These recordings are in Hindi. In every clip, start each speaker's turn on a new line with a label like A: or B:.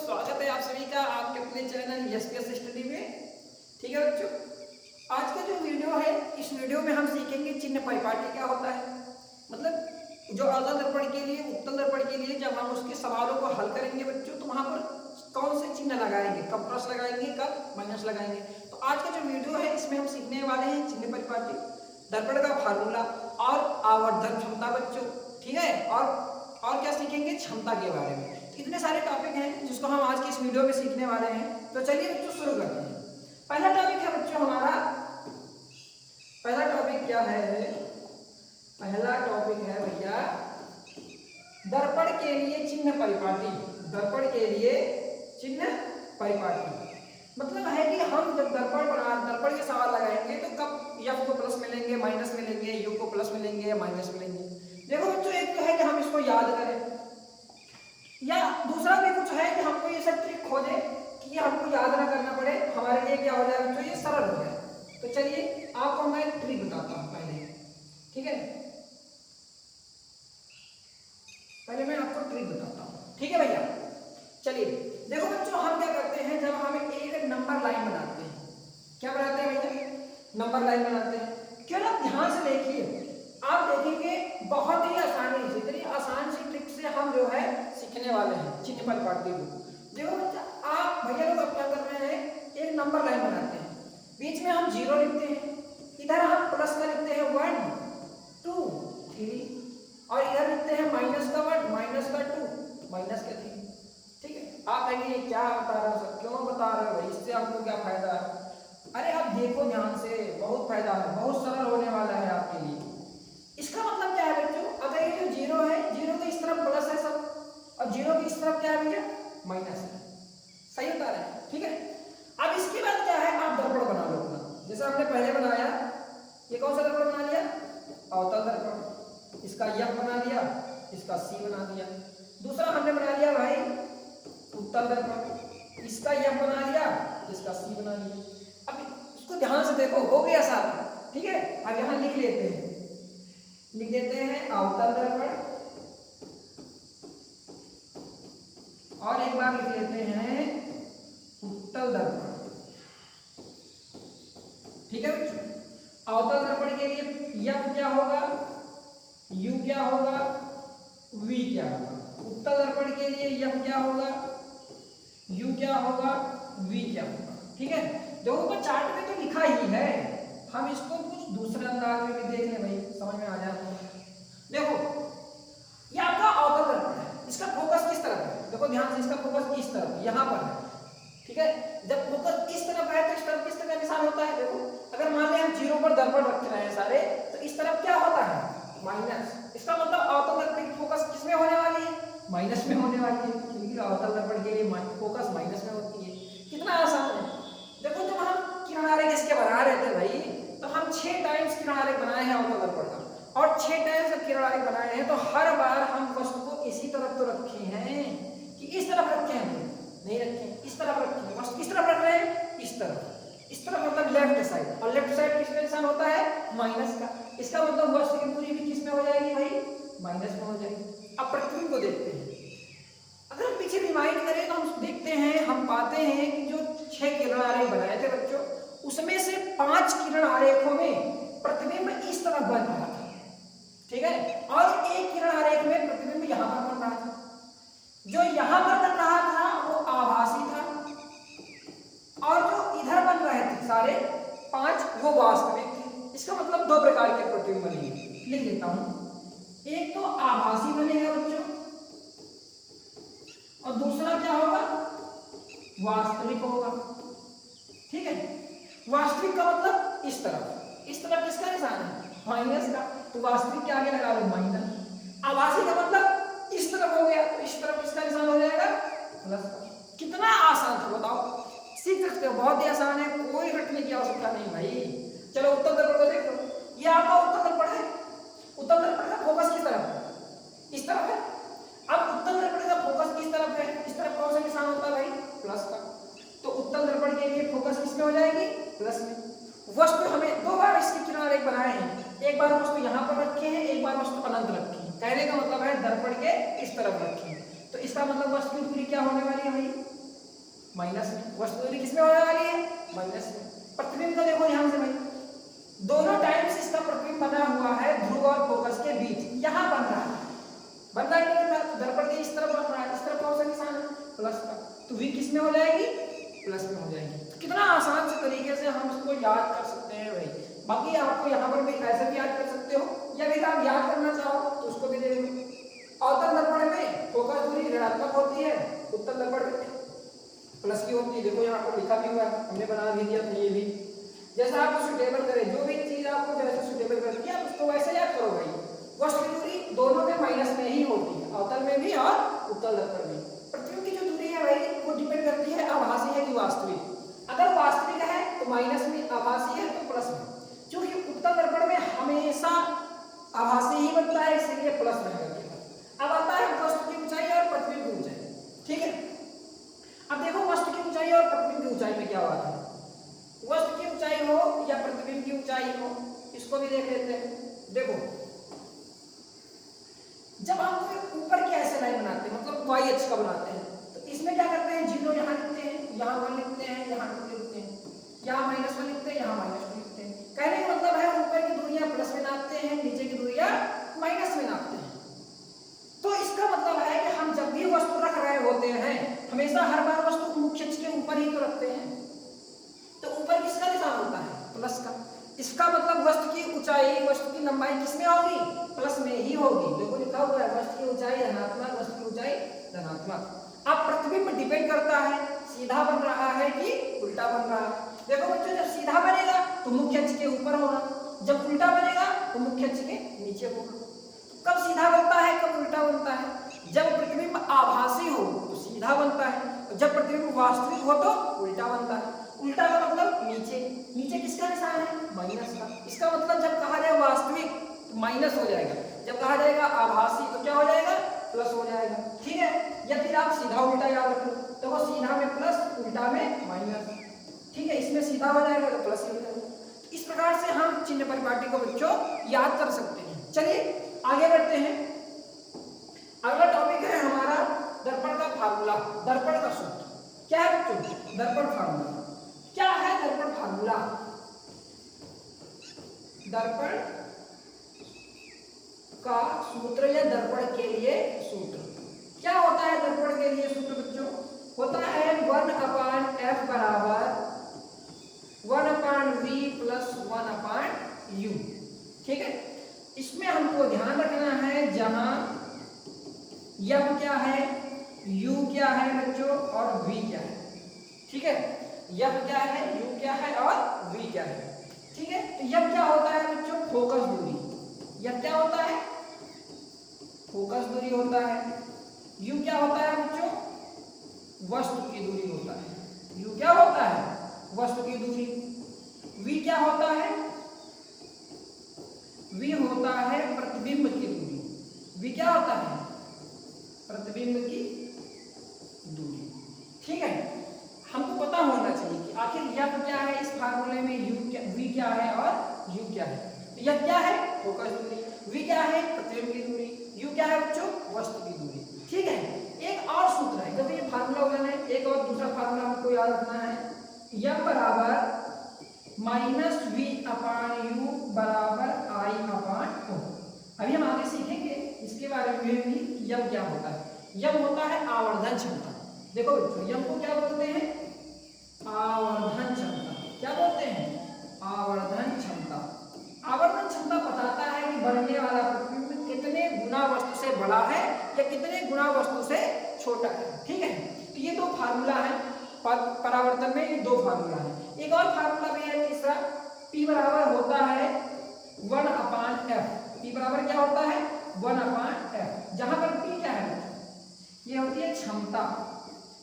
A: स्वागत है आप सभी का आपके अपने चैनल एसपीएस स्टडी में। ठीक है बच्चों, आज का जो वीडियो है, इस वीडियो में हम सीखेंगे चिन्ह परिपाटी क्या होता है। मतलब जो अवतल दर्पण के लिए, उत्तल दर्पण के लिए जब हम उसके सवालों को हल करेंगे बच्चों, तो वहां पर कौन से चिन्ह लगाएंगे, कब प्लस लगाएंगे, कब माइनस लगाएंगे। तो आज का जो वीडियो है इसमें हम सीखने वाले हैं चिन्ह परिपाटी, दर्पण का फार्मूला और आवर्धन क्षमता बच्चों। ठीक है, और क्या सीखेंगे, क्षमता के बारे में। इतने सारे टॉपिक हैं जिसको हम आज की इस वीडियो में सीखने वाले हैं। तो चलिए बच्चों शुरू करते हैं। पहला टॉपिक है बच्चों हमारा, पहला टॉपिक क्या है, पहला टॉपिक है भैया दर्पण के लिए चिन्ह परिपाटी। दर्पण के लिए चिन्ह परिपाटी मतलब है कि हम जब दर्पण के सवाल लगाएंगे तो कब एफ को प्लस मिलेंगे, माइनस मिलेंगे, यू को प्लस मिलेंगे या माइनस मिलेंगे। देखो बच्चों, एक तो है कि हम इसको याद करें, या दूसरा भी कुछ है कि हमको ये सब ट्रिक खोजे कि ये हमको याद ना करना पड़े, हमारे लिए क्या हो जाए बच्चों, ये सरल हो जाए। तो चलिए आपको मैं ट्रिक बताता हूँ पहले। ठीक है, पहले मैं आपको ट्रिक बताता हूँ। ठीक है भैया, चलिए देखो बच्चों, हम क्या करते हैं जब हम एक नंबर लाइन बनाते हैं, क्या बनाते हैं भैया, नंबर लाइन बनाते हैं। क्यों ना, ध्यान से देखिए, आप देखेंगे बहुत ही आसानी से, इतनी आसान सी ट्रिक से हम जो है सीखने वाले हैं चिन्ह परिपाटी को। देखो बच्चा, आप भैया लोग अब क्या कर रहे हैं, एक नंबर लाइन बनाते हैं, बीच में हम 0 लिखते हैं, इधर हम प्लस का लिखते हैं 1 2 3, और इधर लिखते हैं माइनस का 1 माइनस का 2 माइनस का 3। ठीक है, आप कहेंगे क्या बता रहे हो सर, क्यों बता रहे हो भाई, इससे हमको क्या फायदा है। अरे आप देखो ध्यान से, बहुत फायदा है, बहुत सरल होने वाला है आपके लिए। इसका मतलब क्या है बच्चों, अगर ये जो 0 है, 0 के इस तरफ प्लस है सब, और 0 की इस तरफ क्या है भैया, माइनस है। सही बता रहे हैं, ठीक है। अब इसके बाद क्या है, आप दर्पण बना लो अपना, जैसे हमने पहले बनाया, ये कौन सा दर्पण बना लिया, अवतल दर्पण, इसका एफ बना दिया, इसका सी बना दिया। दूसरा हमने बना लिया भाई उत्तल दर्पण, इसका एफ बना दिया, इसका सी बना दिया। अब इसको ध्यान से देखो, हो गया सारा। ठीक है, अब यहां लिख लेते हैं, लिख देते हैं अवतल दर्पण, और एक बार लिख लेते हैं उत्तल दर्पण। ठीक है बच्चों, अवतल दर्पण के लिए एफ क्या होगा, यू क्या होगा, वी क्या होगा। उत्तल दर्पण के लिए एफ क्या होगा, यू क्या होगा, वी क्या होगा। ठीक है, देखो ऊपर चार्ट में तो लिखा ही है, हम इसको कुछ दूसरे अंदाज में भी देख लें भाई, समझ में आ जाए। देखो ये आपका अवतल दर्पण है, इसका फोकस किस तरफ है, देखो ध्यान से, इसका फोकस किस तरफ, यहाँ पर है। ठीक है, जब फोकस इस तरफ है तो इस तरफ किस तरह का निशान होता है। देखो अगर मान लें हम 0 पर दर्पण रख रहे हैं सारे, तो इस तरफ क्या होता है, माइनस। इसका मतलब अवतल दर्पण की फोकस किस में होने वाली है, माइनस में होने वाली है, क्योंकि अवतल दर्पण के लिए फोकस माइनस में होती है। कितना आसान है। देखो जब हम किरण आरेख इसके बना रहे थे भाई, तो हम 6 टाइम्स किरण आरेख बनाए हैं अवतल दर्पण का, और 6 टाइम्स जब किरण आरेख बनाए हैं तो हर बार हम वस्तु को इसी तरफ तो रखे हैं, कि इस तरफ रखे हैं, नहीं रखे, इस तरफ रखे हैं। वस्तु किस तरफ रख रहे हैं, इस तरफ। इस तरफ मतलब लेफ्ट साइड, और लेफ्ट साइड किस में निशान होता है, माइनस का। इसका मतलब वस्तु की पूरी भी किस में हो जाएगी भाई, माइनस में हो जाएगी। अब पृथ्वी को देखते हैं, अगर हम पीछे रिवाइंड करें तो हम देखते हैं, हम पाते हैं कि जो 6 किरण आरेख बनाए थे बच्चों, उसमें से 5 किरण आरेखों में प्रतिबिंब इस तरफ बन रहा था। ठीक है, और एक किरण आरेख में प्रतिबिंब यहां पर बन रहा था। जो यहां पर बन रहा था वो आभासी था, और जो इधर बन रहे थे सारे 5 वो वास्तविक थे। इसका मतलब 2 प्रकार के प्रतिबिंब बनेंगे, लिख देता हूं। एक तो आभासी बनेगा बच्चों, और दूसरा क्या होगा, वास्तविक होगा। ठीक है, वास्तविक का मतलब इस तरफ, इस तरफ किसका निशान है, माइनस का, तो वास्तविक के आगे लगा लो माइनस। आभासी का मतलब इस तरफ हो गया, तो इस तरफ किसका निशान हो जाएगा, प्लस का। कितना आसान था बताओ, सीख सकते हो, बहुत ही आसान है, कोई रटने की आवश्यकता नहीं भाई। चलो उत्तल दर्पण को देखो, ये आपका उत्तल दर्पण है, उत्तल दर्पण का फोकस किस तरफ है, इस तरफ है। अब उत्तल दर्पण का फोकस किस तरफ है, इस तरफ कौन सा निशान होता है भाई, प्लस का, तो उत्तल दर्पण के लिए फोकस किस में हो जाएगी, प्लस में। वस्तु हमें 2 बार इसके किरण आरेख बनाए हैं, एक बार वस्तु यहाँ पर रखे हैं, एक बार वस्तु अनंत रखी है। कहने का मतलब है दर्पण के इस तरफ रखी है, तो इसका मतलब वस्तु की दूरी क्या होने वाली है भाई, माइनस में, वस्तु दूरी किसमें होने वाली है, माइनस में। प्रतिबिंब का देखो ध्यान से भाई, दोनों टाइम्स इसका प्रतिबिंब बना हुआ है ध्रुव और फोकस के बीच, यहाँ बन रहा है, बन रहा है नहीं बन रहा, दर्पण के इस तरफ बन रहा है, इस तरफ कौन सा निशान है, प्लस का, तो v किस में हो जाएगी, प्लस में हो जाएगी। तो कितना आसान से तरीके से हम इसको याद कर सकते हैं भाई। बाकी आपको यहाँ पर भी ऐसे भी याद कर सकते हो, या फिर आप याद करना चाहो तो उसको भी दे देंगे। अवतल दर्पण में फोकस दूरी ऋणात्मक होती है, उत्तल दर्पण में प्लस की होती है। देखो यहाँ पर लिखा भी हुआ है, हमने बना भी दिया था ये भी। जैसा आपको सुटेबल करे, जो भी चीज आपको जैसे सुटेबल करती है आप उसको वैसे याद करो भाई। वस्तु की दूरी दोनों में माइनस में ही होती है, अवतल में भी और उत्तल दर्पण में। प्रतिबिंब की जो दूरी है भाई वो डिपेंड करती है आभासी है कि वास्तविक। अगर वास्तविक है तो माइनस में, आभासी है तो प्लस में। क्योंकि उत्तल दर्पण में हमेशा आभासी ही बनता है, इसलिए प्लस में रखिएगा। अब आता है वस्तु की ऊंचाई और प्रतिबिंब की ऊंचाई, ठीक है। अब देखो वस्तु की ऊंचाई और प्रतिबिंब की ऊंचाई में क्या बात है, वस्तु की ऊंचाई हो या प्रतिबिंब की ऊंचाई हो, इसको भी देख लेते हैं। देखो जब हम कोई ऊपर की ऐसे लाइन बनाते हैं, मतलब वाई अक्ष का बनाते हैं, तो इसमें क्या करते हैं, जीरो यहाँ लिखते हैं, यहाँ 1 लिखते हैं, यहाँ 2 लिखते हैं, यहाँ -1 लिखते हैं, यहाँ -2 लिखते हैं। कहने का मतलब है ऊपर की दूरियां प्लस में नापते हैं, नीचे की दूरियां माइनस में नापते हैं। तो इसका मतलब है कि हम जब भी वस्तु रख रहे होते हैं, हमेशा हर बार वस्तु को मुख्य अक्ष के ऊपर ही तो रखते हैं, तो ऊपर किसका निशान होता है, प्लस का। इसका मतलब वस्तु की ऊंचाई, वस्तु की लंबाई किसमें होगी, प्लस में ही होगी। देखो लिखा हुआ है वस्तु की ऊंचाई धनात्मक, वस्तु की ऊंचाई धनात्मक। अब प्रतिबिंब डिपेंड करता है सीधा बन रहा है कि उल्टा बन रहा है। देखो बच्चों जब सीधा बनेगा तो मुख्य अक्ष के ऊपर होगा, जब उल्टा बनेगा तो मुख्य अक्ष के नीचे होगा। कब सीधा बनता है, कब उल्टा बनता है, जब प्रतिबिंब आभासी हो तो सीधा बनता है, जब प्रतिबिंब वास्तविक हो तो उल्टा बनता है। उल्टा का मतलब नीचे, नीचे किसका निशान है, माइनस का। इसका मतलब जब कहा जाए वास्तविक तो माइनस हो जाएगा, जब कहा जाएगा आभासी तो क्या हो जाएगा, प्लस हो जाएगा, ठीक है। या फिर आप सीधा उल्टा याद रख लो, तो वो सीधा में प्लस, उल्टा में माइनस, ठीक है। इसमें सीधा हो जाएगा तो प्लस हो जाएगा। इस प्रकार से हम चिन्ह परिपाटी को बच्चों याद कर सकते हैं। चलिए आगे बढ़ते हैं। अगला टॉपिक है हमारा दर्पण का फार्मूला, दर्पण का सूत्र। क्या है बच्चों, दर्पण फार्मूला। क्या है दर्पण फार्मूला, दर्पण का सूत्र या दर्पण के लिए सूत्र क्या होता है। दर्पण के लिए सूत्र बच्चों होता है 1/f बराबर 1/v प्लस 1/u, ठीक है। इसमें हमको ध्यान रखना है जहां यम क्या है, u क्या है बच्चों और v क्या है, ठीक है। यम क्या है, u क्या है और v क्या है, ठीक है। तो यम क्या होता है बच्चों, फोकस दूरी। यम क्या होता है, फोकस दूरी होता है। u क्या होता है बच्चों, वस्तु की दूरी होता है। u क्या होता है, वस्तु की दूरी। v क्या होता है, v होता है प्रतिबिंब की दूरी। v क्या होता है, प्रतिबिंब की दूरी, ठीक है। हमको पता होना चाहिए कि आखिर यह क्या है इस फार्मूले में, u क्या, v क्या है और u क्या है। यह क्या है, फोकस दूरी, v क्या है, प्रतिबिंब की दूरी, u क्या है बच्चों, वस्तु की दूरी, ठीक है। एक और सूत्र है, जब ये फार्मूला हो जाना है, एक और दूसरा फार्मूला हमको याद रखना है, यम बराबर -v/u बराबर i/o। अभी हम आगे सीखेंगे इसके बारे में भी, यम क्या होता है। यम होता है आवर्धन क्षमता। देखो बच्चों यम को क्या बोलते हैं, आवर्धन क्षमता। क्या बोलते हैं, आवर्धन क्षमता। आवर्धन क्षमता बताता है कि बनने वाला प्रतिबिंब कितने गुना वस्तु से बड़ा है या कितने गुना वस्तु से छोटा है, ठीक है। तो ये दो फार्मूला है परावर्तन में, ये दो फार्मूला है। एक और फार्मूला भी है तीसरा, P बराबर होता है 1/f। P बराबर क्या होता है, 1/f, जहां पर P क्या है, ये होती है क्षमता।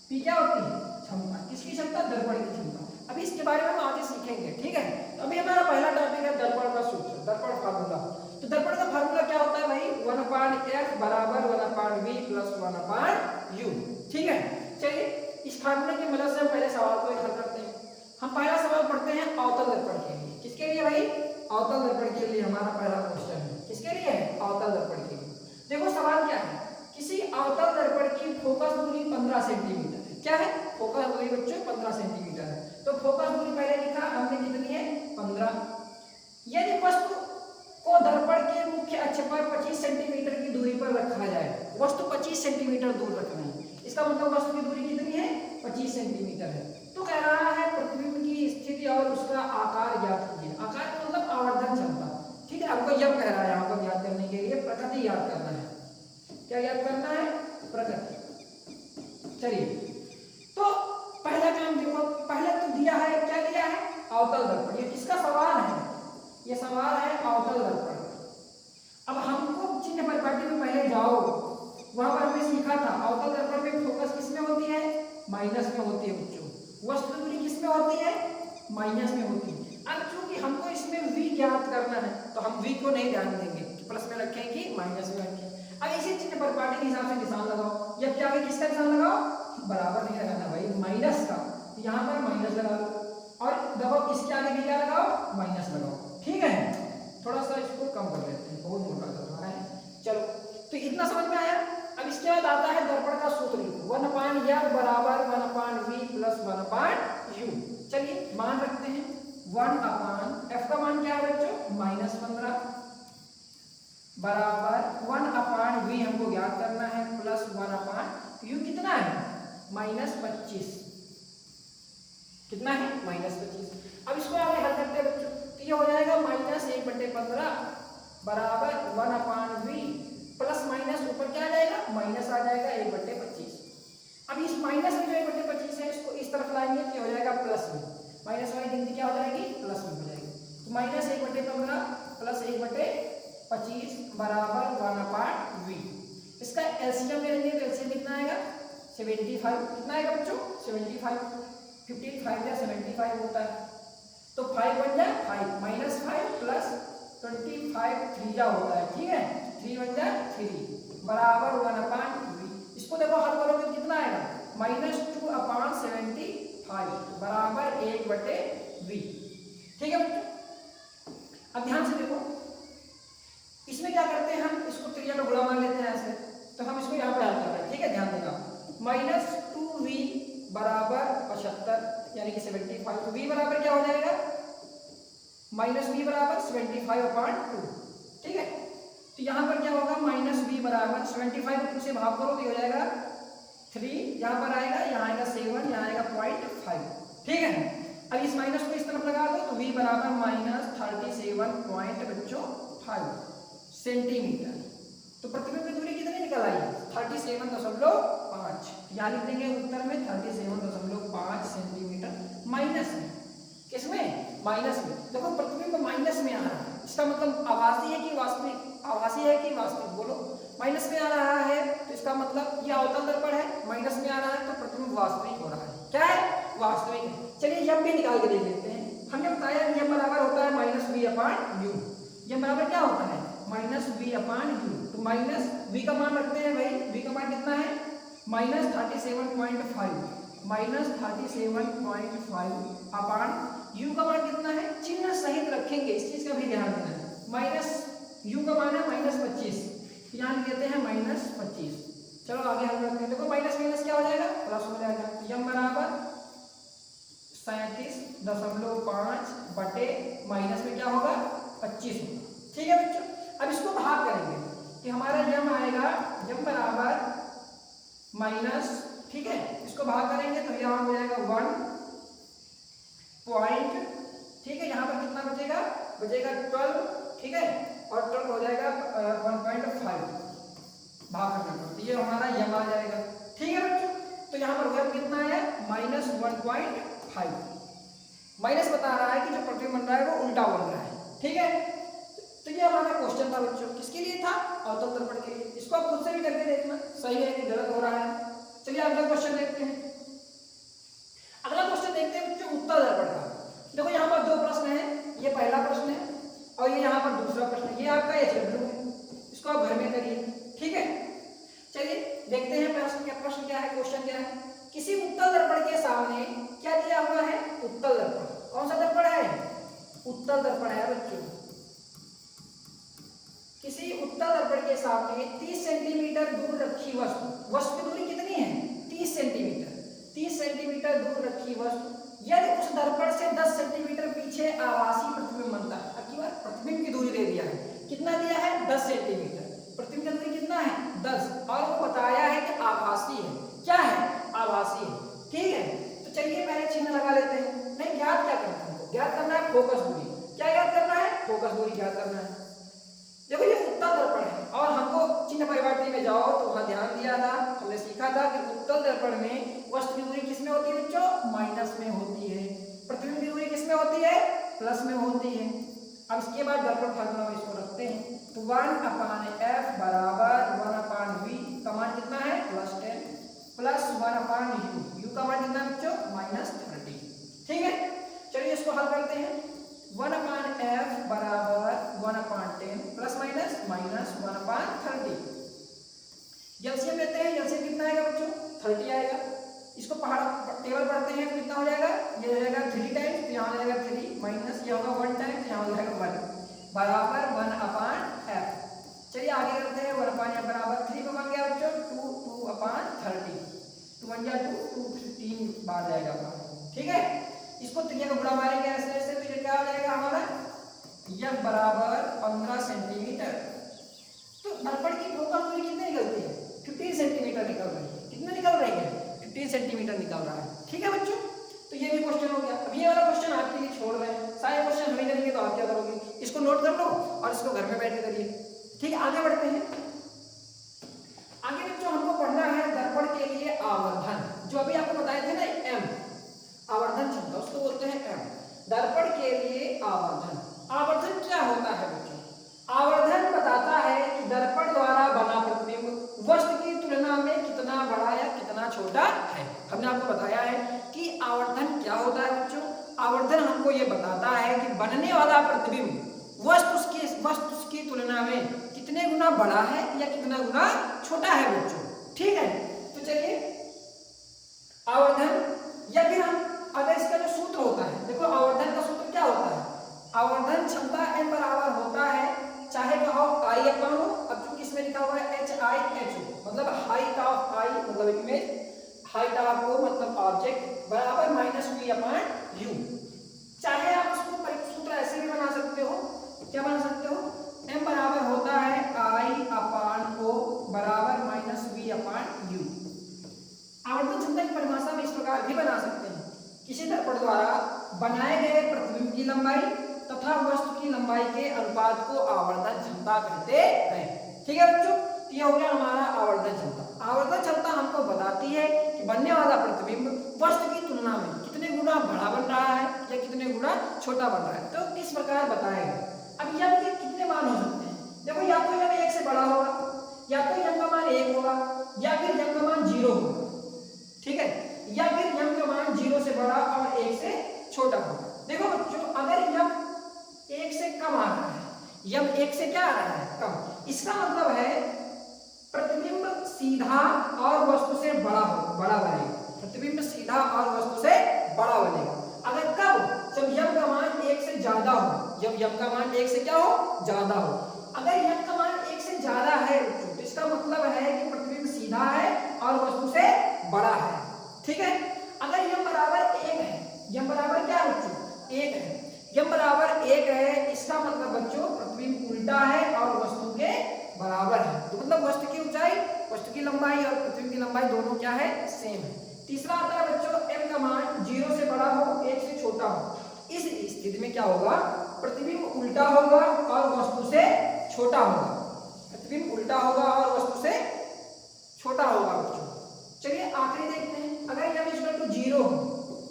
A: P क्या होती है, क्षमता। किसकी क्षमता, दर्पण की क्षमता। अभी इसके बारे में हम आगे सीखेंगे, ठीक है। तो अभी हमारा पहला टॉपिक है दर्पण का सूत्र, दर्पण फार्मूला। तो दर्पण का फार्मूला क्या होता है भाई, 1/f बराबर 1/v प्लस 1/u, ठीक है। चलिए इस फार्मूले की मदद से हम पहले सवाल को हल करते हैं। हम पहला सवाल पढ़ते हैं अवतल दर्पण के लिए। किसके लिए भाई, अवतल दर्पण के लिए हमारा पहला क्वेश्चन है। किसके लिए है, अवतल दर्पण के लिए। देखो सवाल क्या है, किसी अवतल दर्पण की फोकस दूरी 15 सेंटीमीटर है। क्या है, फोकस दूरी बच्चों रखा जाए, वस्तु 25 सेंटीमीटर दूर रखना है। इसका मतलब वस्तु की दूरी कितनी है? 25 सेंटीमीटर है। तो कह रहा है प्रतिबिंब की स्थिति और उसका आकार ज्ञात कीजिए। आकार का मतलब आवर्धन क्षमता, ठीक है। आपको यह कह रहा है यहाँ पर याद करने के लिए प्रकृति याद करना है। क्या याद करना है? प्रकृति। चलिए, तो पहला काम देखो, पहले तो दिया है, क्या दिया है? अवतल दर्पण। ये किसका सवाल है? ये सवाल है अवतल दर्पण। अब हमको चिन्ह परिपाटी में पहले जाओ, वहां पर हमने सीखा था अवतल दर्पण में फोकस किसमें होती है? माइनस में होती है बच्चों। वस्तु दूरी किसमें होती है? माइनस में होती है। अब चूंकि हमको इसमें v ज्ञात करना है तो हम v को नहीं ध्यान देंगे, प्लस में रखें कि माइनस में रखें। अब इसी चिन्ह परिपाटी के हिसाब से निशान लगाओ। जब क्या आगे किसका निशान लगाओ? बराबर नहीं लगाना भाई, माइनस का। यहाँ पर माइनस लगा दो और देखो इसके आगे भी क्या लगाओ? माइनस लगाओ, ठीक है। थोड़ा सा इसको कम कर लेते हैं, बहुत मोटा कर रहा है। चलो, तो इतना समझ में आया। अब इसके बाद आता है दर्पण का सूत्र, 1/f बराबर 1/v प्लस 1/u। चलिए मान रखते हैं 1/f का मान क्या है बच्चों? -15 बराबर 1/v हमको ज्ञात करना है प्लस 1/u कितना है? -25। कितना है? -25। अब इसको आगे हल करते हैं बच्चों, तो ये हो जाएगा -1/15 बराबर 1/v प्लस माइनस ऊपर क्या आ जाएगा? माइनस आ जाएगा 1/25। अब इस माइनस में जो 1/25 है इसको इस तरफ लाएंगे तो हो जाएगा प्लस में, माइनस वाली गिनती क्या हो जाएगी? प्लस में हो जाएगी। तो -1/15 प्लस 1/25 बराबर 1/v। इसका एलसीएम लेंगे तो एलसीएम कितना आएगा? 75। कितना आएगा बच्चों? 75। 15 5 या 75 होता है, तो 5 बन जाए 5 -5 प्लस 25 3 जा होता है, ठीक है। 3 बन जाए 3 बराबर 1/v। इसको देखो हल करोगे तो कितना आएगा? -2/75 बराबर 1/v, ठीक है बच्चों। अब ध्यान से देखो, इसमें क्या करते हैं हम? इसको त्रिज्या का गुणा मान लेते हैं ऐसे, तो हम इसको यहाँ पे हल कर रहे हैं, ठीक है। ध्यान देना, -2v बराबर 75 यानी कि 75। तो v बराबर क्या हो जाएगा? -v बराबर 75/2, ठीक है। तो यहाँ पर क्या होगा? -v बराबर 75 को 2 से भाग करो तो हो जाएगा 3, यहाँ पर आएगा, यहाँ आएगा 7, यहाँ आएगा 0.5, ठीक है। अब इस माइनस को इस तरफ लगा दो तो v बराबर -37.5 सेंटीमीटर। तो प्रतिबिंब की दूरी कितनी निकल आई? 37.5। यहाँ लिख देंगे उत्तर में 37.5 सेंटीमीटर माइनस में। किसमें? माइनस में। देखो प्रतिबिंब माइनस में आ रहा है, इसका मतलब आभासी है कि वास्तविक? आभासी है कि वास्तविक? बोलो। माइनस में आ रहा है तो इसका मतलब ये अवतल दर्पण है, माइनस में आ रहा है तो प्रतिबिंब वास्तविक हो रहा है। क्या है? वास्तविक है। चलिए यम भी निकाल के देख लेते हैं। हमने बताया यम बराबर होता है -v/u। यम बराबर क्या होता है? -v/u। तो माइनस v का मान रखते हैं भाई, v का मान कितना है? -37.5 -37.5/u का मान कितना है? चिन्ह सहित रखेंगे, इस चीज का भी ध्यान देना है। -u का मान है -25, यहाँ लिख देते हैं -25। चलो आगे हम रखते हैं। देखो माइनस माइनस क्या हो जाएगा? प्लस हो जाएगा। यम बराबर 37.5 बटे माइनस में क्या होगा? 25 होगा, ठीक है बच्चों। अब इसको भाग करेंगे कि हमारा यम आएगा, यम बराबर माइनस, ठीक है। इसको भाग करेंगे तो यहाँ हो जाएगा 1 पॉइंट, ठीक है। यहाँ पर कितना बचेगा? बचेगा 12, ठीक है। और 12 हो जाएगा 1.5 भाग करने पर, तो ये हमारा यम आ जाएगा, ठीक है बच्चों। तो यहाँ पर यम कितना है? -1.5। माइनस बता रहा है कि जो प्रतिबिंब बन रहा है वो उल्टा बन रहा है, ठीक है। तो ये हमारा क्वेश्चन था बच्चों, किसके लिए था? अवतल दर्पण के लिए। इसको आप खुद से भी करके देखना सही है कि गलत हो रहा है। चलिए अगला क्वेश्चन देखते हैं। अगला क्वेश्चन देखते हैं बच्चों उत्तल दर्पण का। देखो यहाँ पर 2 प्रश्न है, ये पहला प्रश्न है और ये यहाँ पर दूसरा प्रश्न है। ये आपका HW है, इसको आप घर में करिए, ठीक है। चलिए देखते हैं प्रश्न क्या है, क्वेश्चन क्या है। किसी उत्तल दर्पण के सामने क्या दिया हुआ है? उत्तल दर्पण। कौन सा दर्पण है? उत्तल दर्पण है बच्चों। किसी उत्तल दर्पण के सामने 30 सेंटीमीटर दूर रखी वस्तु, वस्तु की दूरी कितनी है? 30 सेंटीमीटर। 30 सेंटीमीटर दूर रखी वस्तु यदि उस दर्पण से 10 सेंटीमीटर पीछे आभासी प्रतिबिंब बनता है। अब की बार प्रतिबिंब की दूरी दे दिया है, कितना दिया है? 10 सेंटीमीटर। प्रतिबिंब की दूरी कितना है? जाओ तो वहां ध्यान दिया था, हमने सीखा था कि उत्तल दर्पण में वस्तु की दूरी किसमें होती है बच्चों? माइनस में होती है। प्रतिबिंब की दूरी किसमें होती है? प्लस में होती है। अब इसके बाद दर्पण फार्मूला में इसको रखते हैं, तो 1/f बराबर 1/v का मान कितना है? +10 प्लस 1/u, u का मान कितना है बच्चों? -30। ठीक है, चलिए इसको हल करते हैं। 1/f बराबर 1/10 प्लस माइनस -1/30। एलसीएम लेते हैं, एलसीएम कितना आएगा बच्चों? 30 आएगा। इसको पहाड़ टेबल पढ़ते हैं तो कितना हो जाएगा? ये हो जाएगा 3 टाइम्स, तो यहाँ हो जाएगा 3 माइनस ये होगा 1 टाइम्स, यहाँ हो जाएगा 1 बराबर 1/f। चलिए आगे करते हैं। 1/f बराबर 3 को बन गया बच्चों 2/30, 2 1 2 2 3 बार जाएगा अपना। ठीक है, इसको त्रिज्या का गुणा मारेंगे ऐसे ऐसे, तो ये क्या हो जाएगा हमारा? f बराबर 15 सेंटीमीटर। तो दर्पण की फोकल दूरी कितनी निकलती है? 15 सेंटीमीटर निकल रही है। कितना निकल रही है? 15 सेंटीमीटर निकल रहा है। ठीक है बच्चों, तो ये भी क्वेश्चन हो गया। अब ये वाला क्वेश्चन आपके लिए छोड़ रहे हैं, सारे क्वेश्चन नहीं करेंगे तो आप क्या करोगे? इसको नोट कर लो और इसको घर में बैठ के करिए। ठीक है, आगे बढ़ते हैं। आगे बच्चों हमको पढ़ना है दर्पण के लिए आवर्धन, जो अभी आपको बताए थे ना m, आवर्धन क्षमता उसको बोलते हैं m। दर्पण के लिए आवर्धन, आवर्धन क्या होता है बच्चों? आवर्धन बताता है कि दर्पण द्वारा बना प्रतिबिंब वस्तु की तुलना में कितना बड़ा या कितना छोटा है। हमने आपको बताया है कि आवर्धन क्या होता है बच्चों। आवर्धन हमको ये बताता है कि बनने वाला प्रतिबिंब वस्तु की तुलना में कितने गुना बड़ा है या कितना गुना छोटा है बच्चों। ठीक है, तो चलिए आवर्धन, या फिर हम अगर इसका जो सूत्र होता है, देखो आवर्धन का सूत्र क्या होता है? आवर्धन क्षमता m बराबर होता है, चाहे कहो I अपन हो, अब चूंकि इसमें लिखा हुआ है HIHO, मतलब हाइट ऑफ I मतलब इमेज, हाइट ऑफ O मतलब ऑब्जेक्ट बराबर -v/u। चाहे आप उसको सूत्र ऐसे भी बना सकते हो, क्या बना सकते हो? m बराबर होता है I/O बराबर -v/u। आवर्धन क्षमता की परिभाषा में इस प्रकार भी बना सकते हैं, किसी दर्पण द्वारा बनाए गए प्रतिबिंब की लंबाई तथा वस्तु की लंबाई के अनुपात को आवर्धन क्षमता कहते हैं। ठीक है बच्चों, ये हो गया हमारा आवर्धन क्षमता। आवर्धन क्षमता हमको बताती है कि बनने वाला प्रतिबिंब वस्तु की तुलना में कितने गुना बड़ा बन रहा है या कितने गुना छोटा बन रहा है, तो इस प्रकार बताएगा। अब यम के कितने मान हो सकते हैं? देखो या तो यम 1 से बड़ा होगा, या तो यम का मान 1 होगा, या फिर यम का मान 0 होगा। ठीक है, या फिर यम का मान 0 से बड़ा और 1 से छोटा होगा। देखो बच्चों, अगर यम 1 से कम आ रहा है, यम 1 से क्या आ रहा है? कम, इसका मतलब है प्रतिबिंब सीधा और वस्तु से बड़ा बनेगा। प्रतिबिंब सीधा और वस्तु से बड़ा बनेगा। अगर कब? जब यम का मान 1 से ज्यादा हो, जब यम का मान 1 से क्या हो? ज्यादा हो। अगर यम का मान 1 से ज्यादा है तो इसका मतलब है कि प्रतिबिंब सीधा है और वस्तु से बड़ा है। ठीक है, अगर यम बराबर 1 है, यम बराबर क्या है बच्चों? 1 है, यम बराबर 1 है, इसका मतलब बच्चों प्रतिबिंब उल्टा है और वस्तु के बराबर है। तो मतलब वस्तु की ऊंचाई, वस्तु की लंबाई और प्रतिबिंब की लंबाई दोनों क्या है? सेम है। तीसरा आता है बच्चों m का मान 0 से बड़ा हो, 1 से छोटा हो। इस स्थिति में क्या होगा? प्रतिबिंब उल्टा होगा और वस्तु से छोटा होगा। प्रतिबिंब उल्टा होगा और वस्तु से छोटा होगा बच्चों। चलिए आखिरी देखते हैं। अगर m = 0 हो,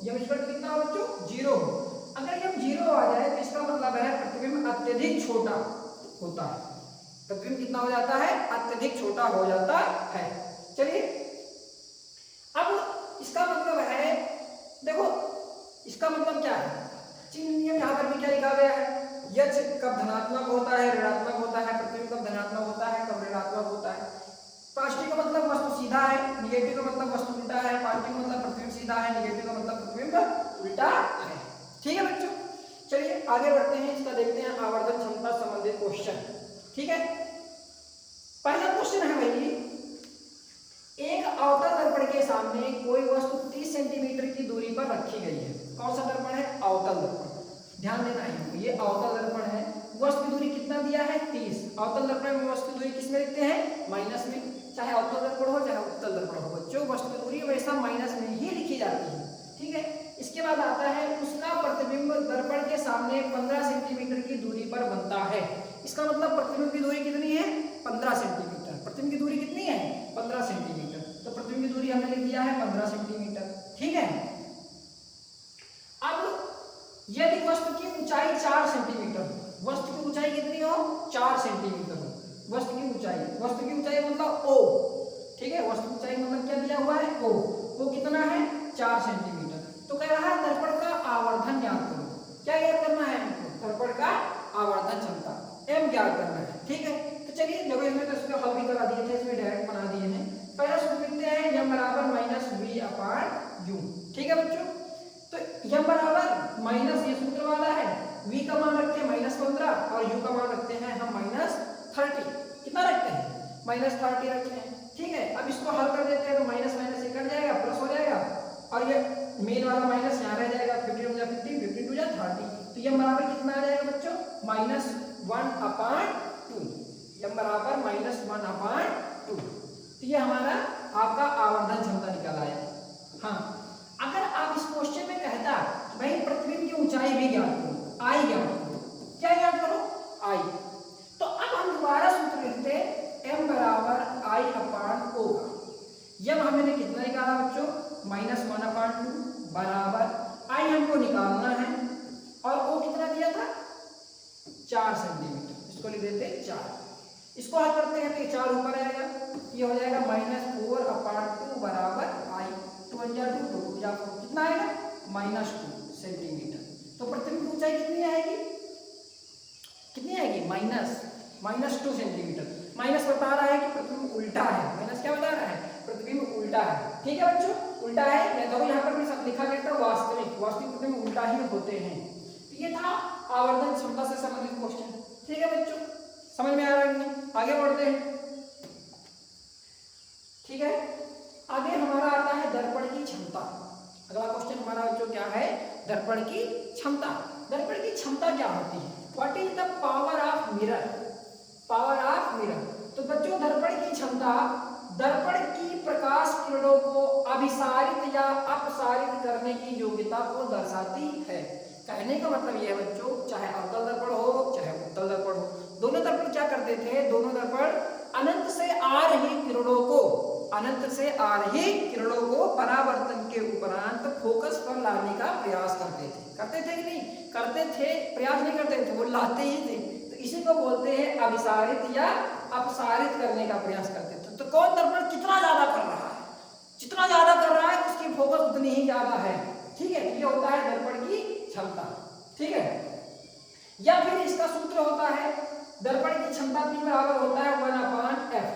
A: m = कितना हो बच्चों? 0 हो। अगर m 0 आ जाए तो इसका मतलब है प्रतिबिंब अत्यधिक छोटा होता है। प्रतिबिंब कितना हो जाता है? अत्यधिक छोटा हो जाता है। चलिए अब इसका मतलब है, देखो इसका मतलब क्या है? चिन्ह नियम यहाँ पर भी क्या लिखा गया है? यच कब धनात्मक होता है, ऋणात्मक होता है, प्रतिबिंब कब धनात्मक होता है, कब ऋणात्मक होता है। पॉजिटिव का मतलब वस्तु सीधा है, निगेटिव का मतलब वस्तु उल्टा है, पॉजिटिव का मतलब प्रतिबिंब सीधा है, निगेटिव का मतलब प्रतिबिंब उल्टा है। ठीक है बच्चों, चलिए आगे बढ़ते हैं। इसका देखते हैं आवर्धन क्षमता संबंधित क्वेश्चन। ठीक है, पहला क्वेश्चन है भाई, एक अवतल दर्पण के सामने कोई वस्तु 30 सेंटीमीटर की दूरी पर रखी गई है। कौन सा दर्पण है? अवतल दर्पण। ध्यान देना है, ये अवतल दर्पण है। वस्तु दूरी कितना दिया है? 30। अवतल दर्पण में वस्तु दूरी किस में लिखते हैं? माइनस में। चाहे अवतल दर्पण हो चाहे उत्तल दर्पण हो बच्चों, वस्तु दूरी हमेशा माइनस में ही लिखी जाती है। ठीक है, इसके बाद आता है उसका प्रतिबिंब दर्पण के सामने 15 सेंटीमीटर की दूरी पर बनता है। इसका मतलब प्रतिबिंब की दूरी कितनी है? 15 सेंटीमीटर। प्रतिबिंब की दूरी कितनी है? 15 सेंटीमीटर। तो प्रतिबिंब की दूरी हमने लिख दिया है 15 सेंटीमीटर। ठीक है, अब यदि वस्तु की ऊंचाई 4 सेंटीमीटर, वस्तु की ऊंचाई कितनी हो, 4 सेंटीमीटर हो, वस्तु की ऊंचाई मतलब ओ, ठीक है, वस्तु की ऊंचाई मतलब क्या दिया हुआ है, ओ, वो कितना है 4 सेंटीमीटर। तो कह रहा है दर्पण का आवर्धन ज्ञात करो। क्या ज्ञात करना है हमको, दर्पण का आवर्धन क्षमता एम ज्ञात करना है। ठीक है, तो चलिए देखो इसमें तो इसको हल भी करा दिए थे, इसमें डायरेक्ट बना दिए हैं। पहला सूत्र लिखते हैं m बराबर माइनस वी अपॉन यू। ठीक है बच्चों, तो m बराबर माइनस, ये सूत्र वाला है, v का मान रखते हैं -15 और u का मान रखते हैं हम -30। कितना रखते हैं, -30 रखते हैं। ठीक है, अब इसको हल कर देते हैं तो माइनस माइनस ये कट जाएगा, प्लस हो जाएगा और ये मेन वाला माइनस यहाँ रह जाएगा, 15 या 50, 50 टू 30। तो ये बराबर कितना आ जाएगा बच्चों, -1/2। ये बराबर -1/2। तो ये हमारा आपका आवर्धन क्षमता निकल आया। हाँ, अगर आप इस क्वेश्चन में कहता भाई प्रतिबिंब की ऊंचाई भी ज्ञात करो, आई ज्ञात करो, क्या ज्ञात करो, आई, तो अब हम दोबारा सूत्र लिखते m बराबर i अपॉन o। जब हमने कितना निकाला बच्चों, -1/2 बराबर i हमको निकालना है और o कितना दिया था 4 सेंटीमीटर, इसको लिख देते हैं 4। इसको हल करते हैं तो 4 ऊपर आएगा, ये हो जाएगा -4/2 बराबर i, 2 × 2 कितना आएगा -2 सेंटीमीटर। तो प्रतिबिंब की ऊंचाई कितनी आएगी, कितनी आएगी, -2 सेंटीमीटर। माइनस बता रहा है कि प्रतिबिंब उल्टा है, माइनस क्या बता रहा है, प्रतिबिंब उल्टा है। ठीक है बच्चों, उल्टा है, या देखो यहाँ पर भी सब लिखा गया था वास्तविक प्रतिबिंब उल्टा ही होते हैं। तो ये था आवर्धन क्षमता से संबंधित क्वेश्चन। ठीक है बच्चों, समझ में आ रहा है नहीं, आगे बढ़ते हैं। ठीक है, आगे हमारा आता है दर्पण की क्षमता। अगला क्वेश्चन हमारा जो क्या है, दर्पण की क्षमता। दर्पण की क्षमता क्या होती है, what is the power of mirror, power of mirror. तो बच्चों दर्पण की क्षमता दर्पण की प्रकाश किरणों को अभिसारित या अपसारित करने की योग्यता को दर्शाती है। कहने का मतलब यह है बच्चों, चाहे अवतल दर्पण हो चाहे उत्तल दर्पण हो, दोनों दर्पण क्या करते थे, दोनों दर्पण अनंत से आ रही किरणों को, अनंत से आ रही किरणों को परावर्तन के उपरांत फोकस पर लाने का प्रयास करते थे कि नहीं करते थे, प्रयास नहीं करते थे, वो लाते ही थे। तो इसी को बोलते हैं अभिसारित या अपसारित करने का प्रयास करते थे। तो कौन दर्पण कितना ज्यादा कर रहा है, जितना ज्यादा कर रहा है उसकी फोकस उतनी ही ज्यादा है। ठीक है, ये होता है दर्पण की क्षमता। ठीक है, या फिर इसका सूत्र होता है दर्पण की क्षमता P बराबर होता है 1/f,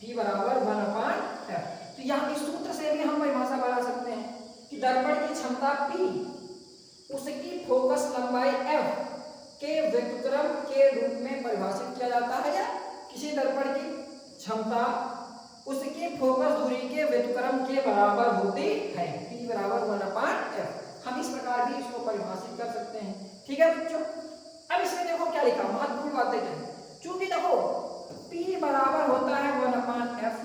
A: P बराबर 1/f। तो यहाँ इस सूत्र से भी हम परिभाषा बना सकते हैं कि दर्पण की क्षमता P उसकी फोकस लंबाई f के व्युत्क्रम के रूप में परिभाषित किया जाता है, या किसी दर्पण की क्षमता उसकी फोकस दूरी के व्युत्क्रम के बराबर होती है, P बराबर 1/f। हम इस प्रकार भी इसको परिभाषित कर सकते हैं। ठीक है बच्चों, अब इसमें देखो क्या लिखा, महत्वपूर्ण बातें क्या है। चूंकि देखो P बराबर होता है 1/f,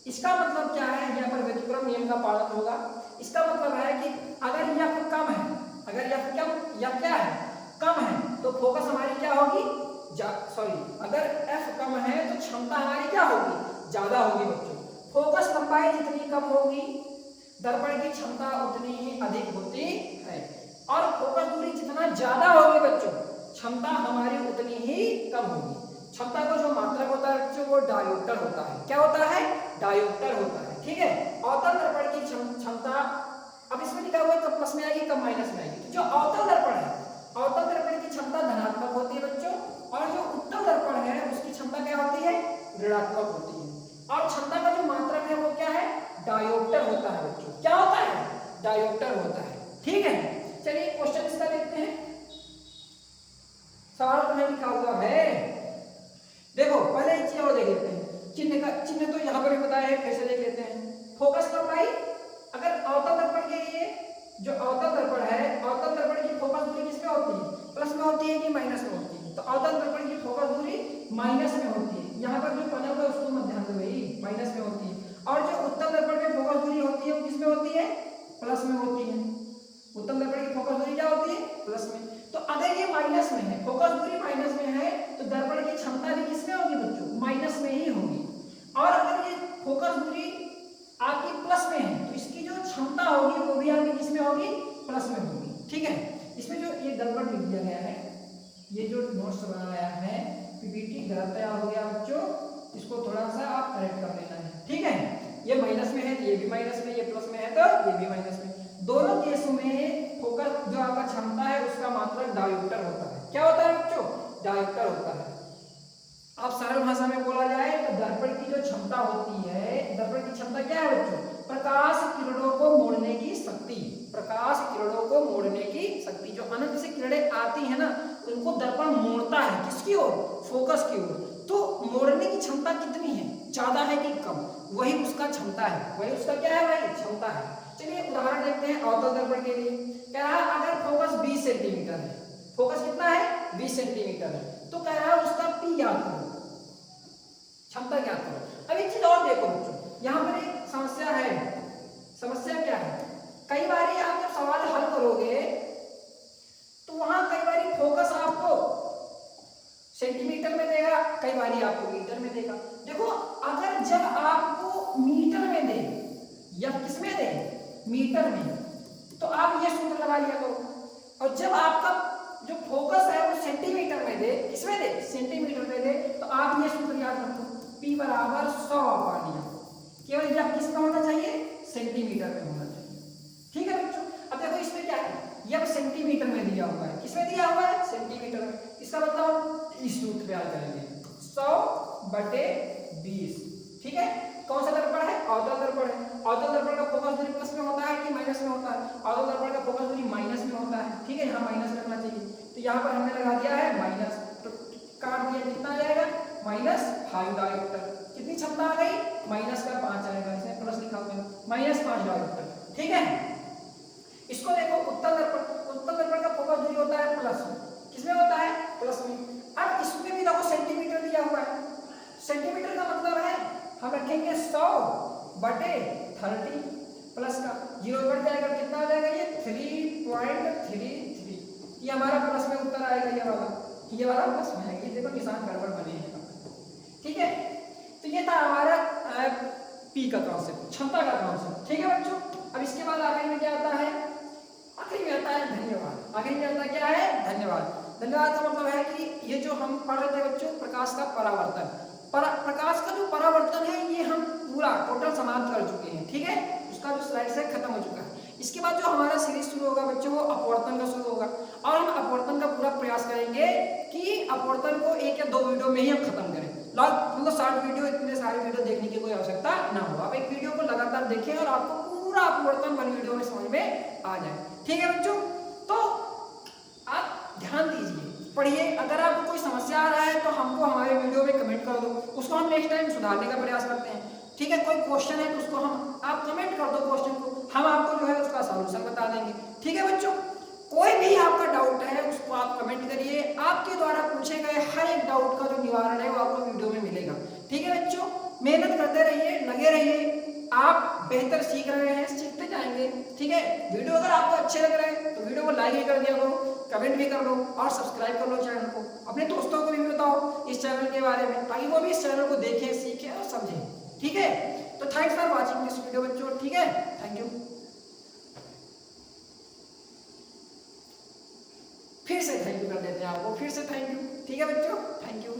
A: इसका मतलब क्या है, यहाँ पर व्युत्क्रम नियम का पालन होगा। इसका मतलब है कि अगर f कम है, अगर f कम या क्या है, कम है, तो फोकस हमारी क्या होगी, अगर f कम है तो क्षमता हमारी क्या होगी, ज्यादा होगी बच्चों। फोकस लंबाई जितनी कम होगी दर्पण की क्षमता उतनी ही अधिक होती है, और फोकस दूरी जितना ज्यादा होगी बच्चों क्षमता हमारी उतनी ही कम होगी। क्षमता का जो मात्रक होता है बच्चों वो डायोप्टर होता है। क्या होता है, डायोप्टर होता है। ठीक है, अवतल दर्पण की क्षमता, अब इसमें लिखा हुआ है कब प्लस में आएगी कब माइनस में आएगी। तो जो अवतल दर्पण है, अवतल दर्पण की क्षमता धनात्मक होती है बच्चों, और जो उत्तल दर्पण है उसकी क्षमता क्या होती है, ऋणात्मक होती है। और क्षमता का जो मात्रक है वो क्या है, डायोप्टर होता है बच्चों। क्या होता है, डायोप्टर होता है। ठीक है, चलिए क्वेश्चन इसका देखते हैं। सवाल में लिखा हुआ है, देखो पहले एक चीज और देख लेते हैं, चिन्ह तो यहाँ पर भी बताया है, कैसे देख लेते हैं। फोकस लंबाई, अगर अवतल दर्पण के लिए जो अवतल दर्पण है, अवतल दर्पण की फोकस दूरी किसमें होती है, प्लस में होती है कि माइनस में होती है। तो अवतल दर्पण की फोकस दूरी माइनस में होती है, यहाँ पर जो पना हुआ है उसको मत ध्यान दो भाई, माइनस में होती है। और जो उत्तल दर्पण में फोकस दूरी होती है वो किसमें होती है, प्लस में होती है। उत्तल दर्पण की फोकस दूरी क्या होती है, प्लस में। तो अगर ये माइनस में है, फोकस दूरी माइनस में है, तो दर्पण की क्षमता भी किसमें होगी बच्चों, माइनस में ही होगी। और अगर ये फोकस ये जो नोट्स बनाया है पीपीटी गलत तैयार हो गया बच्चों, इसको थोड़ा सा आप करेक्ट कर लेना है, ठीक है। ये माइनस में है तो ये भी माइनस में, ये प्लस में है तो ये भी माइनस में। दोनों केसों में फोकस जो आपका क्षमता है उसका मात्रक डायोप्टर होता है। क्या होता है बच्चों? डायोप्टर होता है। अब सरल भाषा में बोला जाए तो दर्पण की जो क्षमता होती है, दर्पण की क्षमता क्या है बच्चों? प्रकाश किरणों को मोड़ने की शक्ति, प्रकाश किरणों को मोड़ने की शक्ति। जो अनंत से किरणें आती है ना, उनको दर्पण मोड़ता है किसकी ओर? फोकस की ओर। तो मोड़ने की क्षमता कितनी है, ज्यादा है कि कम, वही उसका क्षमता है, वही उसका क्या है भाई? क्षमता है। चलिए उदाहरण देखते हैं अवतल दर्पण के लिए। कह रहा है अगर फोकस 20 सेंटीमीटर है, फोकस कितना है? 20 सेंटीमीटर है, तो कह रहा है उसका पी ज्ञात करो, क्षमता ज्ञात करो। अब एक चीज और देखो बच्चों, यहाँ पर एक समस्या है। समस्या क्या है? कई बार आप जब सवाल हल करोगे तो वहां कई बार फोकस आपको सेंटीमीटर में देगा, कई बार आपको मीटर में देगा। देखो अगर जब आपको मीटर में दे या किसमें दे? मीटर में, तो आप ये सूत्र लगा लिया करो। और जब आपका जो फोकस है वो सेंटीमीटर में दे, किसमें दे? सेंटीमीटर में दे, तो आप ये सूत्र याद रखो, P बराबर 100/9। केवल जब किसमें होना चाहिए? सेंटीमीटर में होना चाहिए, ठीक है बच्चों। अब देखो इसमें क्या है, ये अब सेंटीमीटर में दिया हुआ है, किसमें दिया हुआ है? सेंटीमीटर में। इसका मतलब इस सूत्र पे आ जाएंगे 100/20, ठीक है। कौन सा दर्पण है? अवतल दर्पण है। अवतल दर्पण का फोकस दूरी प्लस में होता है कि माइनस में होता है? अवतल दर्पण का फोकस दूरी माइनस में होता है, ठीक है। यहाँ माइनस रखना चाहिए, तो यहाँ पर हमने लगा दिया है माइनस, तो काट दिया, कितना आ जाएगा? -5 डायोप्टर। कितनी क्षमता आ गई? -5 आएगा, इसमें प्लस लिखा हुआ है, -5 डायोप्टर, ठीक है। इसको देखो उत्तल दर्पण, उत्तल दर्पण का फोकस दूरी होता है प्लस में, किसमें होता है? प्लस में। अब इसमें भी देखो सेंटीमीटर दिया हुआ है, सेंटीमीटर का मतलब है हम रखेंगे 100/30 प्लस का 0 कट जाएगा, कितना आ जाएगा? ये 3.33, ये हमारा प्लस में उत्तर आएगा, ये वाला प्लस में आएगा। ये देखो निशान गड़बड़ बने हैं, ठीक है। तो ये था हमारा पी का कॉन्सेप्ट, क्षमता का कॉन्सेप्ट, ठीक है बच्चों। अब इसके बाद आखिरी में क्या आता है? आखिरी में आता है धन्यवाद। आखिरी में आता क्या है? धन्यवाद। धन्यवाद का मतलब है कि ये जो हम पढ़ रहे थे बच्चों, प्रकाश का परावर्तन, प्रकाश का जो परावर्तन है ये हम पूरा टोटल समाप्त कर चुके हैं, ठीक है। उसका जो स्लाइड से खत्म हो चुका है। इसके बाद जो हमारा सीरीज शुरू होगा बच्चों, वो अपवर्तन का शुरू होगा, और हम अपवर्तन का पूरा प्रयास करेंगे कि अपवर्तन को 1 या 2 वीडियो में ही हम खत्म करें। मतलब 60 वीडियो, इतने सारे वीडियो देखने की कोई आवश्यकता ना हो। आप एक वीडियो को लगातार देखें और आपको पूरा अपवर्तन 1 वीडियो में समझ में आ जाए, ठीक है बच्चों। तो आप ध्यान दीजिए, पढ़िए। अगर आपको कोई समस्या आ रहा है तो हमको हमारे वीडियो में कमेंट कर दो, उसको हम नेक्स्ट टाइम सुधारने का प्रयास करते हैं, ठीक है। कोई क्वेश्चन है तो उसको आप कमेंट कर दो क्वेश्चन को, हम आपको जो है उसका सॉल्यूशन बता देंगे, ठीक है बच्चों। कोई भी आपका डाउट है उसको आप कमेंट करिए, आपके द्वारा पूछे गए हर एक डाउट का जो निवारण है वो आपको वीडियो में मिलेगा, ठीक है बच्चों। मेहनत करते रहिए, लगे रहिए, आप बेहतर सीख रहे हैं, सीखते जाएंगे, ठीक है। वीडियो अगर आपको अच्छे लग रहे हैं तो वीडियो को लाइक भी कर दिया करो, कमेंट भी कर लो और सब्सक्राइब कर लो चैनल को। अपने दोस्तों को भी बताओ इस चैनल के बारे में, ताकि वो भी इस चैनल को देखें, सीखें और समझें, ठीक है। तो thanks for watching this video बच्चों, ठीक है। Thank you. फिर से थैंक यू कर देते हैं आपको, फिर से थैंक यू, ठीक है बच्चों, थैंक यू।